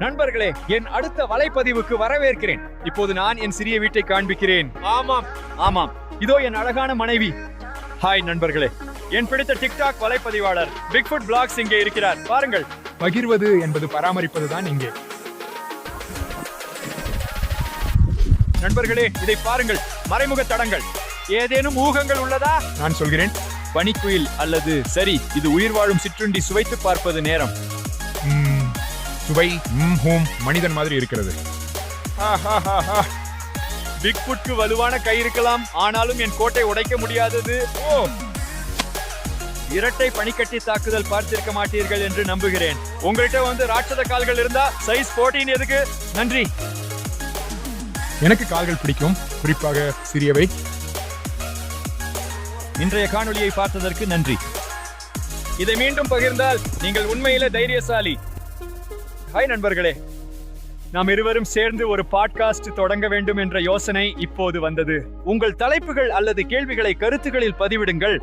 நண்பர்களே, என் அடுத்த வலைப்பதிவுக்கு வரவேற்கிறேன். இப்போது நான் என் சிறிய வீட்டை காண்பிக்கிறேன். ஆமாம், இதோ என் அழகான மனைவி. ஹாய் நண்பர்களே, என் பிடித்த டிக்டாக் வலைப்பதிவாளர் பிக்ஃபுட் பிளாக்ஸ் இங்கே இருக்கிறார். பாருங்கள். பகிர்வது என்பது பராமரிப்பதுதான் இங்கே. நண்பர்களே, இதை பாருங்கள். மறைமுக தடங்கள். ஏதேனும் ஊகங்கள் உள்ளதா? நான் சொல்கிறேன், பனிக்குயில் அல்லது சரி, இது உயிர் வாழும் சிற்றுண்டி சுவைத்து பார்ப்பது நேரம். சுவை மனிதன் மாதிரி இருக்கிறது. பிக்ஃபுட்க்கு வலுவான கை இருக்கலாம், ஆனாலும் என் கோட்டை உடைக்க முடியாதது. இரட்டை பனிக்கட்டி தாக்குதல் பார்த்திருக்க மாட்டீர்கள் என்று நம்புகிறேன். உங்கள்கிட்ட வந்து ராட்சத கால்கள் இருந்தா சைஸ் 14 எதுக்கு? நன்றி. எனக்கு கால்கள் பிடிக்கும், குறிப்பாக சிறியவை. இன்றைய காணொளியை பார்த்ததற்கு நன்றி. இதை மீண்டும் பகிர்ந்தால் நீங்கள் உண்மையிலே தைரியசாலி. ஹாய் நண்பர்களே, நாம் இருவரும் சேர்ந்து ஒரு பாட்காஸ்ட் தொடங்க வேண்டும் என்ற யோசனை இப்போது வந்தது. உங்கள் தலைப்புகள் அல்லது கேள்விகளை கருத்துகளில் பதிவிடுங்கள்.